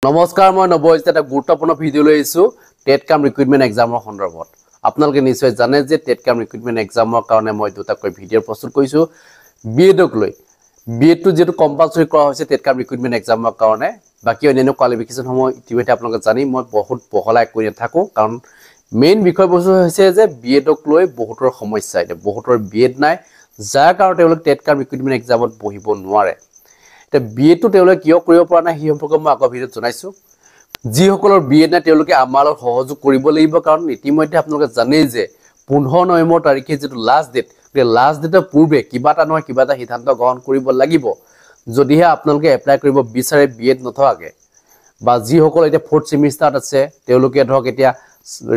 নমস্কাৰ মই নবজ এটা গুৰুত্বপূৰ্ণ ভিডিও লৈ আহিছো টেট কাম ৰিক্ৰুটমেন্ট এক্সামৰ সন্দৰ্ভত আপোনালোকে নিশ্চয় জানে যে টেট কাম ৰিক্ৰুটমেন্ট এক্সামৰ কাৰণে মই দুটাকৈ ভিডিও প্ৰস্তুত কৰিছো বিএডক লৈ বিএডটো যেটো কম্পালসৰি কৰা হৈছে টেট কাম ৰিক্ৰুটমেন্ট এক্সামৰ কাৰণে বাকি অন্যান্য কোৱালিফিকেশন সমূহ ইতিমধ্যে আপোনালোকে জানি মই বহুত বহলাই কৈ থাকো কাৰণ মেইন বিষয়বস্তু হৈছে যে বিএডক লৈ বহুতৰ সমস্যা আছে বহুতৰ বিএড নাই যাৰ কাৰণে তেওঁলোক টেট কাম ৰিক্ৰুটমেন্ট এক্সামত বহিব নোৱাৰে তে বিএডটো তেওঁলোকে কিয় কৰিব পৰা নাই হি সম্পৰ্কে মই আগৰ ভিডিওত জনাইছো যি সকলৰ বিএড নাই তেওঁলোকে আমাৰ লগত সহযোগ কৰিব লাগিব কাৰণ ইতিমধ্যে আপোনালোকে জানেই যে 15 নৱেম্বৰ তাৰিখে যেটো লাষ্ট ডেটৰ পূৰ্বে কিবা এটা নহয় কিবা এটা সিদ্ধান্ত গ্ৰহণ কৰিব লাগিব যদিহে আপোনালোকে এপ্লাই কৰিব বিচাৰে বিএড নথকাকে বা যি সকল এটা 4th সেমিষ্টাৰত আছে তেওঁলোকে ধৰক এতিয়া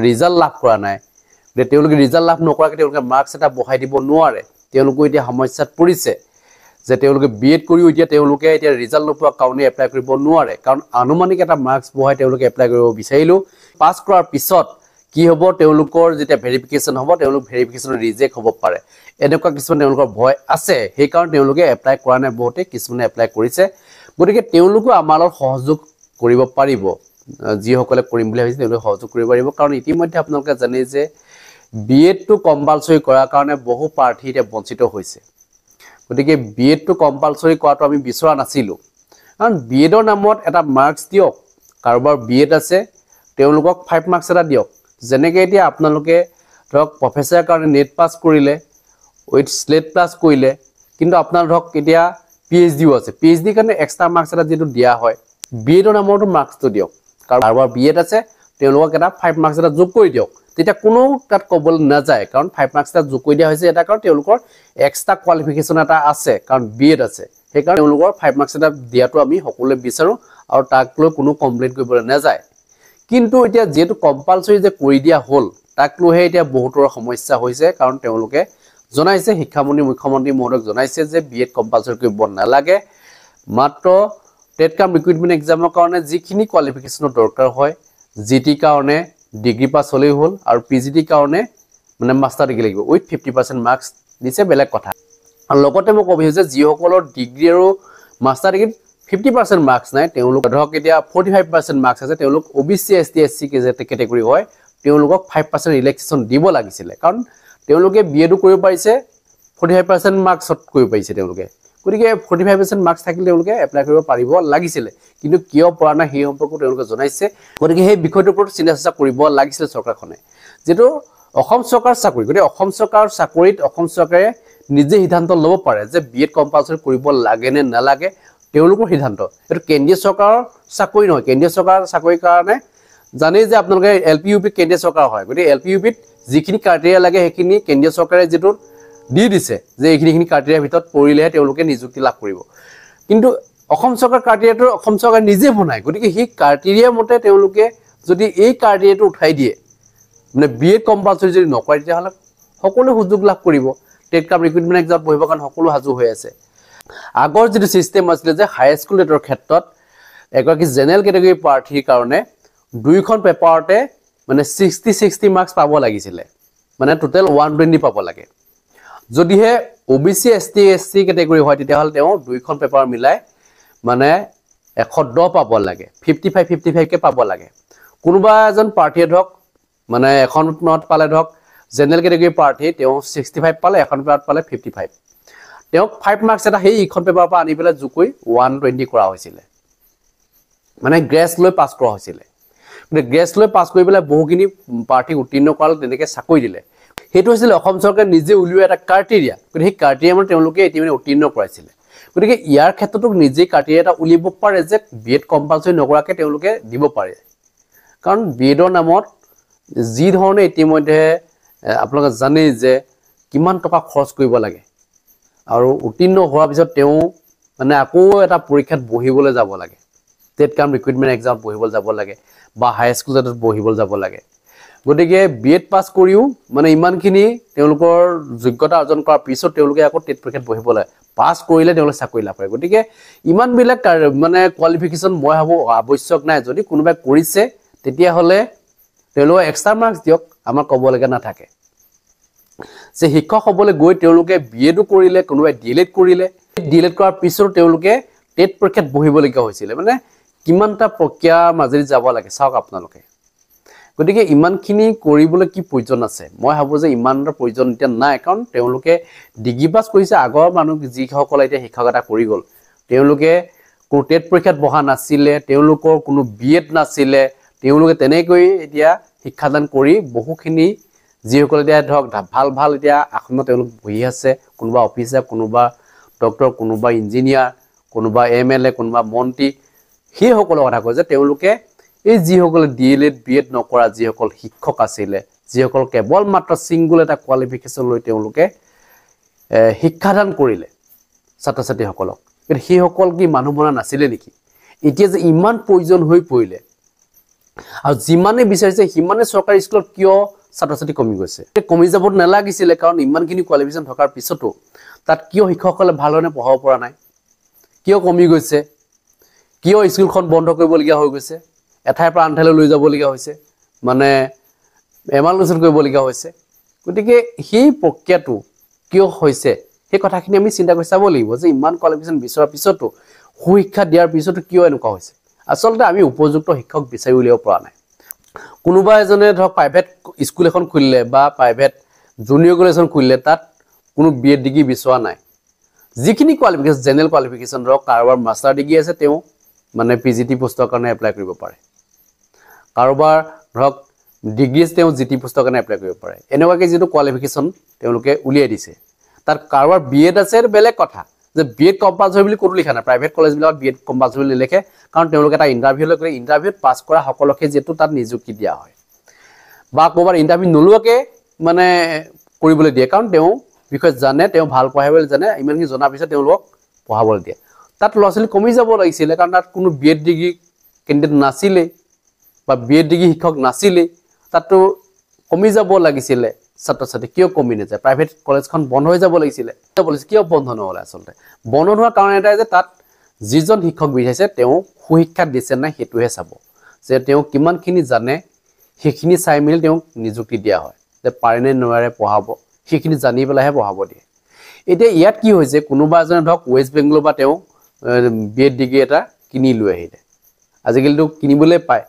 ৰিজাল্ট লাভ কৰা নাই তেওঁলোকে ৰিজাল্ট লাভ নকৰাকে তেওঁলোকে মাৰ্কছ এটা বহাই দিব নোৱাৰে তেওঁলোকে এতিয়া সমস্যাত পৰিছে যে তেওঁলোকে বিএড কৰিও এতিয়া তেওঁলোকে এতিয়া ৰিজাল্ট নোপোৱা কাৰণে এপ্লাই কৰিব নোৱাৰে কাৰণ আনুমানিক এটা মাৰ্কছ বহাই তেওঁলোকে এপ্লাই কৰিব বিচাৰিলো পাছ কৰাৰ পিছত কি হ'ব তেওঁলোকৰ যেটা ভেৰিফিকেশন হ'ব তেওঁলোক ভেৰিফিকেশন ৰিজেক্ট হ'ব পাৰে এনেকুৱা কিছুমান তেওঁলোকৰ ভয় আছে সেই কাৰণ তেওঁলোকে এপ্লাই কৰা নাই বহুতে কিছুমানে এপ্লাই কৰিছে গতিকে তেওঁলোকো আমাৰ লগত সহযোগ কৰিব পাৰিব যি সকলে কৰিম বুলি ভাবিছে তেওঁলোকে সহযোগ কৰিব পাৰিব কাৰণ ইতিমধ্যে আপোনালোকে জানে যে বিএডটো কম্পালসৰি কৰাৰ কাৰণে বহু প্ৰাৰ্থী এতিয়া বঞ্চিত হৈছে গতিকে বিএডটো কম্পালসৰি কৰাটো আমি বিচৰা নাছিলো কাৰণ বিএডৰ নামত এটা মাৰ্কছ দিয়ক কাৰোবাৰ বিএড আছে তেওঁলোকক 5 মাৰ্কছ এটা দিয়ক যেনেকৈ এতিয়া আপোনালোকে ধৰক প্ৰফেছৰৰ কাৰণে নেট পাস কৰিলে উইথ স্লেট প্লাস কৰিলে কিন্তু আপোনাৰ ধৰক এতিয়া পিএইচডিও আছে পিএইচডি কাৰণে এক্সট্ৰা মাৰ্কছ এটা যেটো দিয়া হয় বিএডৰ নামৰটো মাৰ্কছটো দিয়ক কাৰোবাৰ বিএড আছে তেওঁলোকক এটা 5 মাৰ্কছ এটা যোগ কৰি দিয়ক তেতিয়া কোনো তাত কবল না যায় কাৰণ 5 মাৰ্কছ এটা যোগ কৰি দিয়া হৈছে এটা কাৰণ তেওঁলোকৰ এক্সট্ৰা কোৱালিফিকেশন এটা আছে কাৰণ বিএড আছে সেই কাৰণ তেওঁলোকৰ 5 মাৰ্কছ এটা দিয়াটো আমি সকলোৱে বিচাৰো আৰু তাক লৈ কোনো কমপ্লেইন কৰিবলৈ না যায় কিন্তু এতিয়া যেটো কম্পালসৰি যে কৰি দিয়া হল তাক লৈহে এতিয়া বহুতৰ সমস্যা হৈছে কাৰণ তেওঁলোকে জনাইছে শিক্ষামন্ত্ৰী মুখ্যমন্ত্ৰী মহোদয়ক জনাইছে যে বিএড কম্পালসৰি কৰিব নালাগে মাত্ৰ টেট কাম ৰিক্ৰুটমেন্ট এক্সামৰ কাৰণে যিখিনি কোৱালিফিকেশনৰ দৰকাৰ হয় জিটি কাৰণে ডিগ্ৰী পাস হলেই হল আৰু পিজিটি কাৰণে মানে মাস্টাৰ ডিগ্ৰী লাগিব উইথ 50% মাৰ্কছ দিছে বেলেগ কথা আৰু লগতে মই কবি যে যি সকলৰ ডিগ্ৰী আৰু মাস্টাৰ ডিগ্ৰী 50% মাৰ্কছ নাই তেওঁলোক ধৰক এতিয়া 45% মাৰ্কছ আছে তেওঁলোক ওবিসি এসটি এসসি কেটেগৰী হয় তেওঁলোকক 5% ৰিলেক্সেশন দিব লাগিছিল কাৰণ তেওঁলোকে বিএডও কৰিব পাৰিছে 45% মাৰ্কছত কৰিব পাৰিছে তেওঁলোকে গতিকে 45% মাৰ্কছ থাকিলে তেওঁলোকে এপ্লাই কৰিব পাৰিব লাগিছিল কিন্তু কিয় পৰা নাই সেই সম্পৰ্ক তেওঁলোকে জনাইছে গতিকে সেই বিষয়টোৰ ওপৰত চিন্তা কৰিব লাগিছিল চৰকাৰখনে যেটো অসম চৰকাৰ চাকৰি গতিকে অসম চৰকাৰ চাকৰিত অসম চৰকাৰে নিজে সিদ্ধান্ত ল'ব পাৰে যে বিএড কম্পালসৰি কৰিব লাগে নে নালাগে তেওঁলোকৰ সিদ্ধান্ত এটো কেন্দ্ৰীয় চৰকাৰৰ চাকৰি নহয় কেন্দ্ৰীয় চৰকাৰৰ চাকৰিৰ কাৰণে জানেই যে আপোনালোকে এলপিইউপি কেন্দ্ৰীয় চৰকাৰ হয় গতিকে এলপিইউপিত যিখিনি ক্ৰাইটেৰিয়া লাগে সেইখিনি কেন্দ্ৰীয় চৰকাৰে যেটো দি দিছে যে এইখিনি ক্ৰাইটেৰিয়াৰ ভিতৰত পৰিলেহে তেওঁলোকে নিযুক্তি লাভ কৰিব কিন্তু অসম চৰকাৰ ক্ৰাইটেৰিয়াটো অসম চৰকাৰ নিজে বনায় গতিকে সেই ক্ৰাইটেৰিয়া মতে তেওঁলোকে যদি এই ক্ৰাইটেৰিয়াটো উঠাই দিয়ে মানে বিএড কম্পালসৰি যদি নকৰে তেতিয়াহলে সকলো সুযোগ লাভ কৰিব টেট কাম ৰিক্ৰুটমেন্ট এক্সাম পঢ়িবৰ কাৰণে সকলো হাজু হৈ আছে আগৰ যেটো সিস্টেম আছিল যে হাই স্কুল লেটৰ ক্ষেত্ৰত একবাকি জেনাৰেল কেটেগৰী প্ৰাৰ্থীৰ কাৰণে দুইখন পেপাৰতে মানে 60 মাৰ্কছ পাব লাগিছিল মানে টোটাল 120 পাব লাগে যদিহে ওবিসি এসটি এসসি কেটেগৰী হয় তেতিয়াহলে তেওঁ দুইখন পেপাৰ মিলাই মানে 110 পাব লাগে 55 কে পাব লাগে কোনোবা এজন প্ৰাৰ্থীয়ে ধৰক মানে এখন নট পালে ধৰক জেনাৰেল কেটেগৰী প্ৰাৰ্থী তেওঁ 65 পালে এখন পেপাৰত পালে 55 তেওঁ 5 মাৰ্কছ এটা সেই ইখন পেপাৰৰ পৰা আনি পেলাই জুকৈ 120 কৰা হৈছিল মানে গ্ৰেছ লৈ পাস কৰা হৈছিল মানে গ্ৰেছ লৈ পাস কৰি পেলাই বহুখিনি প্ৰাৰ্থী উত্তীৰ্ণ কৰাল তেনেকৈ চাকৰি দিলে হেতু হৈছিল অসম চৰকাৰে নিজে উলিওৱা এটা ক্ৰাইটেৰিয়া কিন্তু সেই ক্ৰাইটেৰিয়া মানে তেওঁলোকে ইতিমধ্যে উত্তীৰ্ণ কৰাইছিল গতিকে ইয়াৰ ক্ষেত্ৰতো নিজে ক্ৰাইটেৰিয়া এটা উলিয়াব পাৰে যে বিএড কম্পালসৰি নকৰাকে তেওঁলোকে দিব পাৰে কাৰণ বিএডৰ নামত যি ধৰণে ইতিমধ্যে আপোনালোকে জানে যে কিমান টকা খৰচ কৰিব লাগে আৰু উত্তীৰ্ণ হোৱাৰ পিছত তেওঁ মানে আকৌ এটা পৰীক্ষাত বহিবলৈ যাব লাগে টেট কাম ৰিক্ৰুটমেন্ট এক্সাম বহিবলৈ যাব লাগে বা হাই স্কুলত বহিবলৈ যাব লাগে গতিকে বিএড পাস কৰিও মানে ইমানখিনি তেওঁলোকৰ যোগ্যতা অৰ্জন কৰাৰ পিছত তেওঁলোকে আকৌ টেট পৰীক্ষাত বহিব লাগে পাস কৰিলে তেওঁলোকে চাকৰি লাভ কৰে গতিকে ইমান বিলাক মানে কোৱালিফিকেশন মই ভাবো আৱশ্যক নাই যদি কোনোবাই কৰিছে তেতিয়া হলে তেওঁলোকে এক্সট্ৰা মাৰ্কছ দিয়ক আমাৰ কব লাগে নাথাকে যে শিক্ষক হবলৈ গৈ তেওঁলোকে বিএডও কৰিলে কোনোবাই ডিএলএড কৰিলে ডিএলএড কৰাৰ পিছত তেওঁলোকে টেট পৰীক্ষাত বহিবলগীয়া হৈছিল মানে কিমানটা প্ৰক্ৰিয়াৰ মাজেদি যাব লাগে চাওক আপোনালোকে গতিকে ইমানখিনি কৰিবলৈ কি প্ৰয়োজন আছে মই ভাবো যে ইমানৰ প্ৰয়োজন এতিয়া নাই কাৰণ তেওঁলোকে ডিগ্ৰী পাছ কৰিছে আগৰ মানুহ যিসকল এতিয়া শিক্ষকতা কৰি গল তেওঁলোকে কোনো টেট পৰীক্ষাত বহা নাছিলে তেওঁলোকৰ কোনো বিএড নাছিলে তেওঁলোকে তেনেকৈ এতিয়া শিক্ষাদান কৰি বহুখিনি যিসকল এতিয়া ধৰক ভাল ভাল এতিয়া আসনত তেওঁলোক বহি আছে কোনোবা অফিচাৰ কোনোবা ডক্টৰ কোনোবা ইঞ্জিনিয়াৰ কোনোবা এমএলএ কোনোবা মন্ত্ৰী সেই সকলৰ কথা কয় যে তেওঁলোকে এই যিসকল ডিএলএড বিএড নকৰা যিসকল শিক্ষক আছিলে যিসকল কেৱল মাত্ৰ সিঙ্গল এটা কোৱালিফিকেশন লৈ তেওঁলোকে শিক্ষাদান কৰিলে ছাত্ৰ ছাত্ৰীসকলক কিন্তু সেই সকল কি মানুহ বনা নাছিলে নেকি এতিয়া যে ইমান প্ৰয়োজন হৈ পৰিলে আৰু যিমানে বিচাৰিছে সিমানে চৰকাৰী স্কুলত কিয় ছাত্ৰ ছাত্ৰী কমি গৈছে কমি যাব নালাগিছিলে কাৰণ ইমানখিনি কোৱালিফিকেশন থকাৰ পিছতো তাত কিয় শিক্ষকসকলে ভালদৰে পঢ়াব পৰা নাই কিয় কমি গৈছে কিয় স্কুলখন বন্ধ কৰিবলগীয়া হৈ গৈছে এঠাইৰ পৰা আনঠাইলৈ লৈ যাবলগীয়া হৈছে মানে এমালুচন কৰিবলগীয়া হৈছে গতিকে সেই প্ৰক্ৰিয়াটো কিয় হৈছে সেই কথাখিনি আমি চিন্তা কৰি চাব লাগিব যে ইমান কোৱালিফিকেশন বিচৰাৰ পিছতো সুশিক্ষা দিয়াৰ পিছতো কিয় এনেকুৱা হৈছে আচলতে আমি উপযুক্ত শিক্ষক বিচাৰি উলিয়াব পৰা নাই কোনোবা এজনে ধৰক প্ৰাইভেট স্কুল এখন খুলিলে বা প্ৰাইভেট জুনিয়ৰ কলেজ এখন খুলিলে তাত কোনো বিএড ডিগ্ৰী বিচৰা নাই যিখিনি কোৱালিফিকেশন জেনেৰেল কোৱালিফিকেশন ধৰক কাৰোবাৰ মাষ্টাৰ ডিগ্ৰী আছে তেওঁ মানে পিজিটি পোষ্টৰ কাৰণে এপ্লাই কৰিব পাৰে কাৰোবাৰ ধৰক ডিগ্ৰী আছে তেওঁ জিটি পোষ্টৰ কাৰণে এপ্লাই কৰিব পাৰে এনেকুৱাকৈ যেটো কোৱালিফিকেশন তেওঁলোকে উলিয়াই দিছে তাত কাৰোবাৰ বিএড আছে বেলেগ কথা যে বিএড কম্পালসৰি বুলি কোনো লিখা নাই প্ৰাইভেট কলেজবিলাক বিএড কম্পালসৰি লিখে কাৰণ তেওঁলোকে এটা ইন্টাৰভিউ লৈ কৰি ইন্টাৰভিউত পাছ কৰা সকলকে যেটো তাত নিযুক্তি দিয়া হয় বা কোবাৰ ইন্টাৰভিউ নলুৱাকে মানে কৰিবলৈ দিয়ে কাৰণ তেওঁ বিষয় জানে তেওঁ ভাল পঢ়াবলৈ জানে ইমানকি জনাৰ পিছত তেওঁলোকক পঢ়াবলৈ দিয়ে তাত লছলি কমি যাব লাগিছিল কাৰণ তাত কোনো বিএড ডিগ্ৰী কেণ্ডিডেট নাছিলে বা বিএড ডিগ্ৰী শিক্ষক নাছিলে তাতো কমি যাব লাগিছিল ছাত্ৰ ছাত্ৰী কিয় কমি নাযায় প্ৰাইভেট কলেজখন বন্ধ হৈ যাব লাগিছিল কিয় বন্ধ নহলে আচলতে বন্ধ হোৱাৰ কাৰণ এটাই যে তাত যিজন শিক্ষক বিচাৰিছে তেওঁ সুশিক্ষা দিছে নাই হেতুহে চাব যে তেওঁ কিমানখিনি জানে সেইখিনি চাই মিলি তেওঁ নিযুক্তি দিয়া হয় যে পাৰে নে নোৱাৰে পঢ়াব সেইখিনি জানি পেলাইহে পঢ়াব দিয়ে এতিয়া ইয়াত কি হৈছে কোনোবা এজনে ধৰক ওয়েষ্ট বেংগলৰ বা তেওঁ বিএড ডিগ্ৰী এটা কিনি লৈ আহিলে আজিকালিতো কিনিবলৈ পায়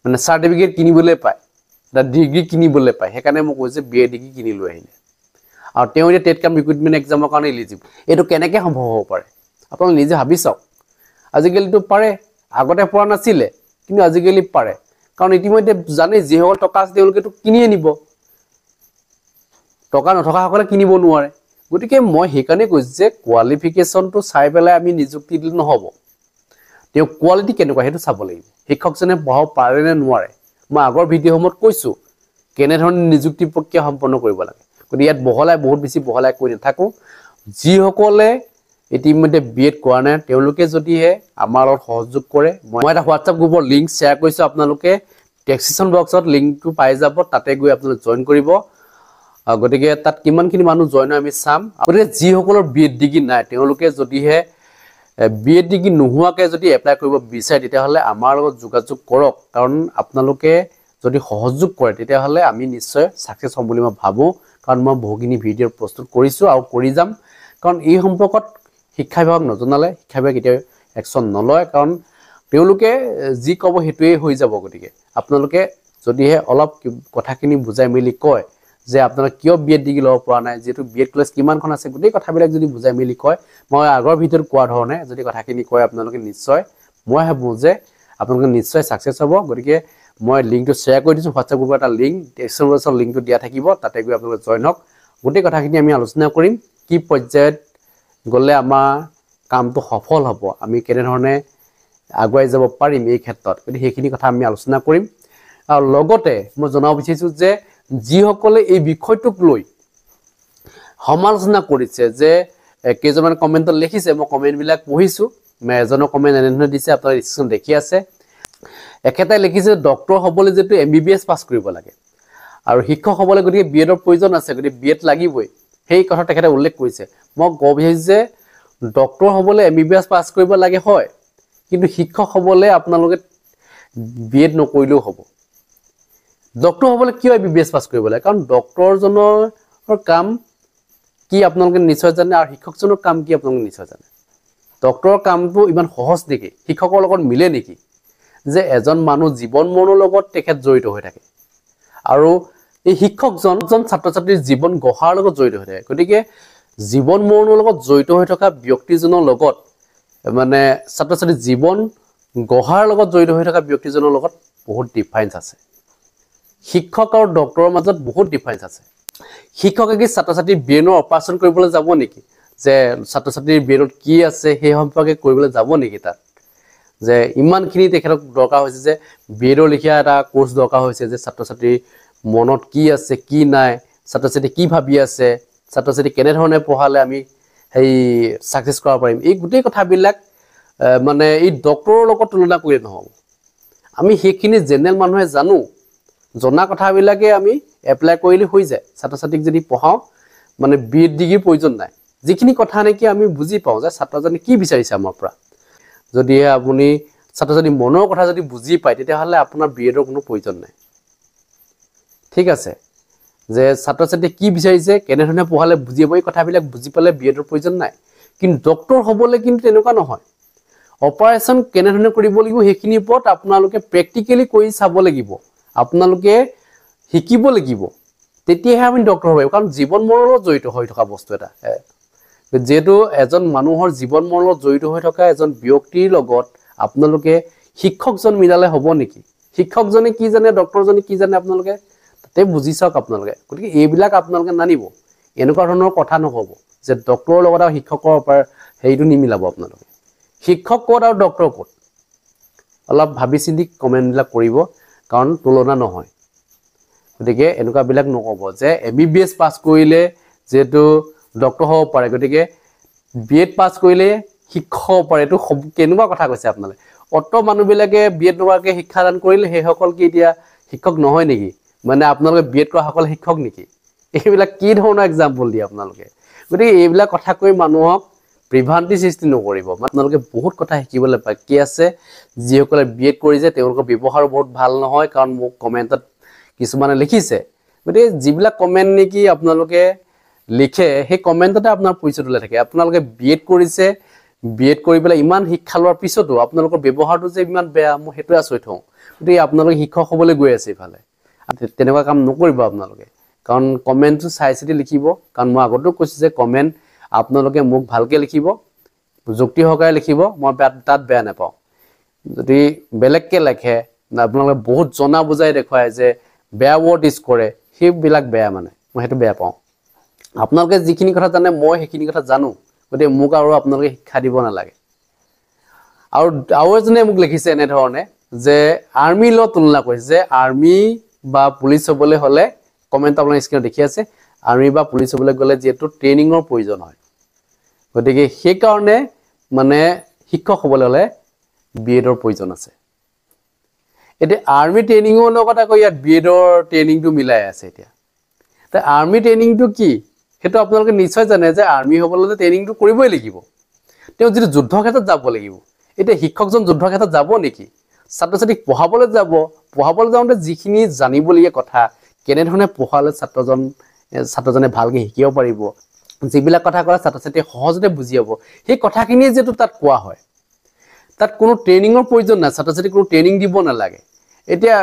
মানে সাৰ্টিফিকেট কিনিবলৈ পায় দা ডিগ্ৰী কিনিবলৈ পায় সেইকাৰণে মই কৈছে বিএড ডিগ্ৰী কিনি লৈ আহিলে আৰু তেওঁ এতিয়া টেট কাম ৰিক্ৰুটমেন্ট এক্সামৰ কাৰণে এলিজিবল এটো কেনেকৈ সম্ভৱ হ'ব পাৰে আপোনালোকে নিজে ভাবি চাওক আজিকালিতো পাৰে আগতে পৰা নাছিলে কিন্তু আজিকালি পাৰে কাৰণ ইতিমধ্যে জানে যিসকল টকা আছে তেওঁলোকেতো কিনি আনিব টকা নথকা সকলে কিনিব নোৱাৰে গতিকে মই হেকানে কৈছো যে কোৱালিফিকেশনটো চাই পেলাই আমি নিযুক্তি দিলে নহব তেওঁ কোৱালিটি কেনেকুৱা হেতু চাব লাগিব শিক্ষকজনে পঢ়াব পাৰে নে নোৱাৰে মই আগৰ ভিডিঅ'সমূহত কৈছো কেনে ধৰণৰ নিযুক্তি প্ৰক্ৰিয়া সম্পন্ন কৰিব লাগে গতিকে ইয়াত বহলাই বহুত বেছি বহলাই কৈ নাথাকো যিসকলে ইতিমধ্যে বিএড কৰা নাই তেওঁলোকে যদিহে আমাৰ লগত সহযোগ কৰে মই এটা হোৱাটছআপ গ্ৰুপৰ লিংক শ্বেয়াৰ কৰিছো আপোনালোকে ডেসক্ৰিপচন বক্সত লিংকটো পাই যাব তাতে গৈ আপোনালোকে জয়েন কৰিব গতিকে তাত কিমানখিনি মানুহ জয়েন আমি চাম গতিকে যিসকলৰ বিএড ডিগ্ৰী নাই তেওঁলোকে যদিহে বিএড ডিগ্ৰী নোহোৱাকে যদি এপ্লাই কৰিব বিচাৰে তেতিয়াহলে আমাৰ লগত যোগাযোগ কৰক কাৰণ আপোনালোকে যদি সহযোগ কৰে তেতিয়াহলে আমি নিশ্চয় সাকসেস হ'ম বুলি মই ভাবো কাৰণ মই বহুখিনি ভিডিঅ প্ৰস্তুত কৰিছো আৰু কৰি যাম কাৰণ এই সম্পৰ্কত শিক্ষা বিভাগ নজনালে শিক্ষা বিভাগ কেতিয়া একচন নলয় কাৰণ তেওঁলোকে যি কব হেতুৱে হৈ যাব গতিকে আপোনালোকে যদিহে অলপ কথাখিনি বুজাই মিলি কয় যে আপোনারা কিয় বিএড ডিগ্ৰী লব পৰা নাই যেটো বিএড ক্লাস কিমানখন আছে গোটেই কথাবিলাক যদি বুজাই মিলি কয় মই আগৰ ভিডিঅ'ত কোৱা ধৰণে যদি কথাখিনি কয় আপোনালোকে নিশ্চয় মই ভাবো যে আপোনালোকে নিশ্চয় সাকসেস হ'ব গতিকে মই লিংকটো শ্বেয়াৰ কৰি দিছো হোৱাটছআপ গ্ৰুপৰ এটা লিংক ডেসক্ৰিপচন বক্সৰ লিংকটো দিয়া থাকিব তাতে গৈ আপোনালোকে জয়েন হওক গোটেই কথাখিনি আমি আলোচনা কৰিম কি পৰ্যায়ত গলে আমাৰ কামটো সফল হ'ব আমি কেনে ধৰণে আগুৱাই যাব পাৰিম এই ক্ষেত্ৰত গতিকে সেইখিনি কথা আমি আলোচনা কৰিম আৰু লগতে মই জনাব বিচাৰিছো যে যিসকলে এই বিষয়টোক লৈ সমালোচনা কৰিছে যে কেজমান কমেন্টত লিখিছে মই কমেন্ট বিলাক পঢ়িছো মই এজনৰ কমেন্ট এনেধৰণে দিছে আপোনালোকে ডিসক্ৰিপচন দেখি আছে একেটাই লিখিছে ডক্টৰ হ'বলৈ যেটো এমবিবিএছ পাস কৰিব লাগে আৰু শিক্ষক হ'বলৈ গতিকে বিএডৰ প্ৰয়োজন আছে গতিকে বিএড লাগিবই সেই কথা তেখেতে উল্লেখ কৰিছে মই কব বিচাৰিছো যে ডক্টৰ হ'বলৈ এমবিবিএছ পাস কৰিব লাগে হয় কিন্তু শিক্ষক হ'বলৈ আপোনালোকে বিএড নকৰিলেও হ'ব ডক্টৰ হ'বলৈ কিয় এমবিবিএছ পাস কৰিব লাগে কাৰণ ডক্টৰজনৰ কাম কি আপোনালোকে নিশ্চয় জানে আৰু শিক্ষকজনৰ কাম কি আপোনালোকে নিশ্চয় জানে ডক্টৰৰ কামটো ইমান সহজ নেকি শিক্ষকৰ লগত মিলে নেকি যে এজন মানুহ জীৱন মৰণৰ লগত তেখেত জড়িত হৈ থাকে আৰু এই শিক্ষকজন ছাত্ৰ ছাত্ৰীৰ জীৱন গঢ়াৰ লগত জড়িত হৈ থাকে গতিকে জীৱন মৰণৰ লগত জড়িত হৈ থকা ব্যক্তিজনৰ লগত মানে ছাত্ৰ ছাত্ৰীৰ জীৱন গঢ়াৰ লগত জড়িত হৈ থকা ব্যক্তিজনৰ লগত বহুত ডিফাৰেন্স আছে শিক্ষক আৰু ডক্টৰৰ মাজত বহুত ডিফাৰেন্স আছে শিক্ষকে কি ছাত্ৰ ছাত্ৰীৰ ব্ৰেইনৰ অপাৰেশ্যন কৰিবলৈ যাব নেকি যে ছাত্ৰ ছাত্ৰীৰ ব্ৰেইনত কি আছে সেই সম্পৰ্কে কৰিবলৈ যাব নেকি তাত যে ইমানখিনি তেখেতক দৰকাৰ হৈছে যে ব্ৰেইনৰ লিখা এটা কোৰ্স দৰকাৰ হৈছে যে ছাত্ৰ ছাত্ৰীৰ মনত কি আছে কি নাই ছাত্ৰ ছাত্ৰী কি ভাবি আছে ছাত্ৰ ছাত্ৰী কেনে ধৰণে পঢ়ালে আমি সেই সাকসেস কৰা পাৰিম এই গোটেই কথাবিলাক মানে এই ডক্টৰৰ লগত তুলনা কৰি নহব আমি সেইখিনি জেনেৰেল মানুহে জানো জনা কথাবিলাকে আমি এপ্লাই কৰিলে হৈ যায় ছাত্ৰ ছাত্ৰীক যদি পঢ়াও মানে বিএড ডিগ্ৰীৰ প্ৰয়োজন নাই যিখিনি কথা নেকি আমি বুজি পাওঁ যে ছাত্ৰজনে কি বিচাৰিছে আমাৰ পৰা যদি আপুনি ছাত্ৰজনী মনৰ কথা যদি বুজি পায় তেতিয়াহলে আপোনাৰ বিএডৰ কোনো প্ৰয়োজন নাই ঠিক আছে যে ছাত্ৰ ছাত্ৰী কি বিচাৰিছে কেনে ধৰণে পঢ়ালে বুজি পাই কথাবিলাক বুজি পালে বিএডৰ প্ৰয়োজন নাই কিন্তু ডক্টৰ হ'বলৈ কিন্তু তেনেকুৱা নহয় অপাৰেশ্যন কেনে ধৰণে কৰিব লাগিব সেইখিনি ওপৰত আপোনালোকে প্ৰেক্টিক্যালি কৰি চাব লাগিব আপোনালোকে শিকিব লাগিব তেতিয়াহে আমি ডক্টৰ হ'ব কাৰণ জীৱন মৰণৰ লগত জড়িত হৈ থকা বস্তু এটা যেটো এজন মানুহৰ জীৱন মৰণৰ লগত জড়িত হৈ থকা এজন ব্যক্তিৰ লগত আপোনালোকে শিক্ষকজন মিলালে হ'ব নেকি শিক্ষকজনে কি জানে ডক্টৰজনে কি জানে আপোনালোকে তাতে বুজি চাওক আপোনালোকে গতিকে এইবিলাক আপোনালোকে নানিব এনেকুৱা ধৰণৰ কথা নহব যে ডক্টৰৰ লগত আৰু শিক্ষকৰ হেৰিটো নিমিলাব আপোনালোকে শিক্ষক ক'ত আৰু ডক্টৰ ক'ত অলপ ভাবি চিন্তি কমেন্টবিলাক কৰিব কাৰণ তুলনা নহয় গতিকে এনেকুৱা বিলাক নকব যে এমবিবিএছ পাস কৰিলে যেটো ডক্টৰ হ'ব পাৰে গতিকে বিএড পাস কৰিলে শিক্ষক হ'ব পাৰে এটো কেনেকুৱা কথা কৈছে আপোনালোকে অত মানুহবিলাকে বিএড নকৰাকে শিক্ষাদান কৰিলে সেই সকল কি এতিয়া শিক্ষক নহয় নেকি মানে আপোনালোকে বিএড কৰা সকল শিক্ষক নেকি এইবিলাক কি ধৰণৰ এক্সাম্পল দিয়ে আপোনালোকে গতিকে এইবিলাক কথা কৈ মানুহক প্ৰিভান্তি সৃষ্টি নকৰিব আপোনালোকে বহুত কথা শিকিবলৈ বাকি আছে যিসকলে বিএড কৰিছে তেওঁলোকৰ ব্যৱহাৰ বহুত ভাল নহয় কাৰণ মোক কমেন্টত কিছুমানে লিখিছে গতিকে যিবিলাক কমেন্ট নেকি আপোনালোকে লিখে সেই কমেন্টতে আপোনাৰ পইচাটো থাকে আপোনালোকে বিএড কৰিছে বিএড কৰি পেলাই ইমান শিক্ষা লোৱাৰ পিছতো আপোনালোকৰ ব্যৱহাৰটো যে ইমান বেয়া মই হেতু আচৰিত হওঁ গতিকে আপোনালোকে শিক্ষক হ'বলৈ গৈ আছে ইফালে তেনেকুৱা কাম নকৰিব আপোনালোকে কাৰণ কমেন্টটো চাই চিতি লিখিব কাৰণ মই আগতো কৈছো যে কমেন্ট আপোনালোকে মোক ভালকে লিখিব যুক্তি সহকাৰে লিখিব মই তাত বেয়া নাপাওঁ যদি বেলেগকে লিখে আপোনালোকে বহুত জনা বুজাই দেখুৱায় যে বেয়া ৱৰ্ড ইউজ কৰে সেইবিলাক বেয়া মানে মই হেতু বেয়া পাওঁ আপোনালোকে যিখিনি কথা জানে মই সেইখিনি কথা জানো গতিকে মোক আৰু আপোনালোকে শিক্ষা দিব নালাগে আৰু এজনে মোক লিখিছে এনে ধৰণে যে আৰ্মি ল তুলনা কৰিছে যে আৰ্মি বা পুলিচ হ'বলৈ হলে কমেন্ট আপোনালোকে স্ক্ৰীনত দেখি আছে আৰ্মি বা পুলিচ হ'বলৈ গলে যেটো ট্ৰেইনিংৰ প্ৰয়োজন হয় গতিকে সেই কাৰণে মানে শিক্ষক হ'বলৈ হলে বিএডৰ প্ৰয়োজন আছে এতিয়া আৰ্মি ট্ৰেইনিংৰ লগত আকৌ ইয়াত বিএডৰ ট্ৰেইনিংটো মিলাই আছে এতিয়া তে আৰ্মি ট্ৰেইনিংটো কি হেতু আপোনালোকে নিশ্চয় জানে যে আৰ্মি হ'বলৈ ট্ৰেইনিংটো কৰিবই লাগিব তেও যদি যুদ্ধ ক্ষেত্ৰত যাব লাগিব এতিয়া শিক্ষকজন যুদ্ধ ক্ষেত্ৰত যাব নেকি ছাত্ৰ ছাত্ৰীক পঢ়াবলৈ যাওঁতে যিখিনি জানিবলগীয়া কথা কেনে ধৰণে পঢ়ালে ছাত্ৰজনে ভালকে শিকিব পাৰিব যিবিলাক কথা কলে ছাত্ৰ ছাত্ৰীয়ে সহজতে বুজি পাব সেই কথাখিনি যেটো তাত কোৱা হয় তাত কোনো ট্ৰেইনিংৰ প্ৰয়োজন নাই ছাত্ৰ ছাত্ৰীক কোনো ট্ৰেইনিং দিব নালাগে এতিয়া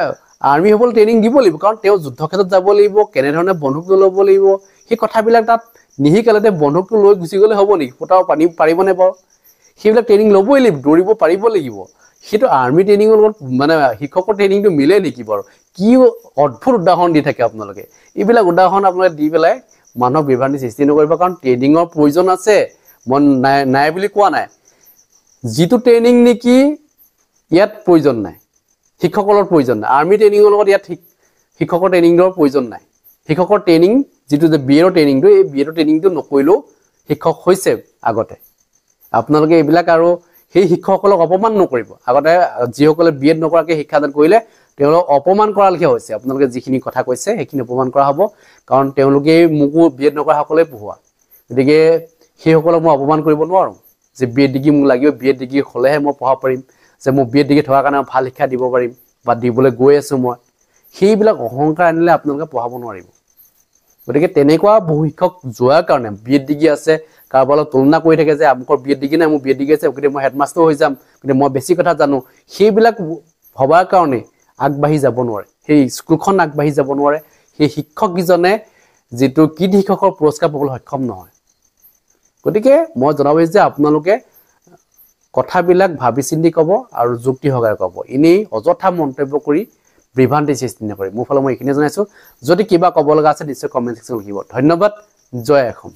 আৰ্মি হ'বলৈ ট্ৰেইনিং দিব লাগিব কাৰণ তেওঁ যুদ্ধ ক্ষেত্ৰত যাব লাগিব কেনে ধৰণে বন্ধুক ল'ব লাগিব সেই কথাবিলাক তাত নিহিকালতে বন্ধুকটো লৈ গুচি গলে হ'ব নেকি ফটাও পাৰিব নে বাৰু সেইবিলাক ট্ৰেইনিং ল'বই লাগিব দৌৰিব পাৰিব লাগিব সেইটো আৰ্মি ট্ৰেইনিংৰ লগত মানে শিক্ষকৰ ট্ৰেইনিংটো মিলে নেকি বাৰু কি অদ্ভুত উদাহৰণ দি থাকে আপোনালোকে এইবিলাক উদাহৰণ আপোনালোকে দি পেলাই মানুহক বিভ্ৰান্তি সৃষ্টি নকৰিব কাৰণ ট্ৰেইনিংৰ প্ৰয়োজন আছে মন নাই বুলি কোৱা নাই যিটো ট্ৰেইনিং নেকি ইয়াত প্ৰয়োজন নাই শিক্ষকৰ প্ৰয়োজন নাই আৰ্মি ট্ৰেইনিংৰ লগত ইয়াত শিক্ষকৰ ট্ৰেইনিংৰ প্ৰয়োজন নাই শিক্ষকৰ ট্ৰেইনিং যেটো যে বিএডৰ ট্ৰেইনিংটো এই বিএডৰ ট্ৰেইনিংটো নকৰিলেও শিক্ষক হৈছে আগতে আপোনালোকে এইবিলাক আৰু সেই শিক্ষকসকলক অপমান নকৰিব আগতে যিসকলে বিএড নকৰাকে শিক্ষাদান কৰিলে তেওঁলোক অপমান কৰাৰ লেখীয়া হৈছে আপোনালোকে যিখিনি কথা কৈছে সেইখিনি অপমান কৰা হ'ব কাৰণ তেওঁলোকে মুকু বিএড নকৰা সকলে পঢ়ুৱা গতিকে সেই সকলক মই অপমান কৰিব নোৱাৰো যে বিএড ডিগ্ৰী মোক লাগিব বিএড ডিগ্ৰী হলেহে মই পঢ়াব পাৰিম যে মই বিএড ডিগ্ৰী থকাৰ কাৰণে ভাল শিক্ষা দিব পাৰিম বা দিবলৈ গৈ আছো মই সেইবিলাক অহংকাৰ আনিলে আপোনালোকে পঢ়াব নোৱাৰিব গতিকে তেনেকুৱা বহু শিক্ষক যোৱাৰ কাৰণে বিএড ডিগ্ৰী আছে কাৰোবাৰ লগত তুলনা কৰি থাকে যে আমকৰ বিএড ডিগ্ৰী নাই মোৰ বিএড ডিগ্ৰী আছে গতিকে মই হেডমাষ্টাৰ হৈ যাম গতিকে মই বেছি কথা জানো সেইবিলাক ভবাৰ কাৰণে আগবাঢ়ি যাব নোৱাৰে সেই স্কুলখন আগবাঢ়ি যাব নোৱাৰে সেই শিক্ষকজনে যেটো কিড শিক্ষকৰ পুৰস্কাৰ পাবলৈ সক্ষম নহয় গতিকে মই জনাবো যে আপোনালোকে কথাবিলাক ভাবি চিন্তি ক'ব আৰু যুক্তি সহকাৰে ক'ব ইনেই অযথা মন্তব্য কৰি বিভ্ৰান্তি সৃষ্টি নকৰি মোৰ ফালে মই এইখিনি জনাইছো যদি কিবা ক'ব লগা আছে নিশ্চয় কমেন্ট সেকশনত লিখিব ধন্যবাদ জয় অসম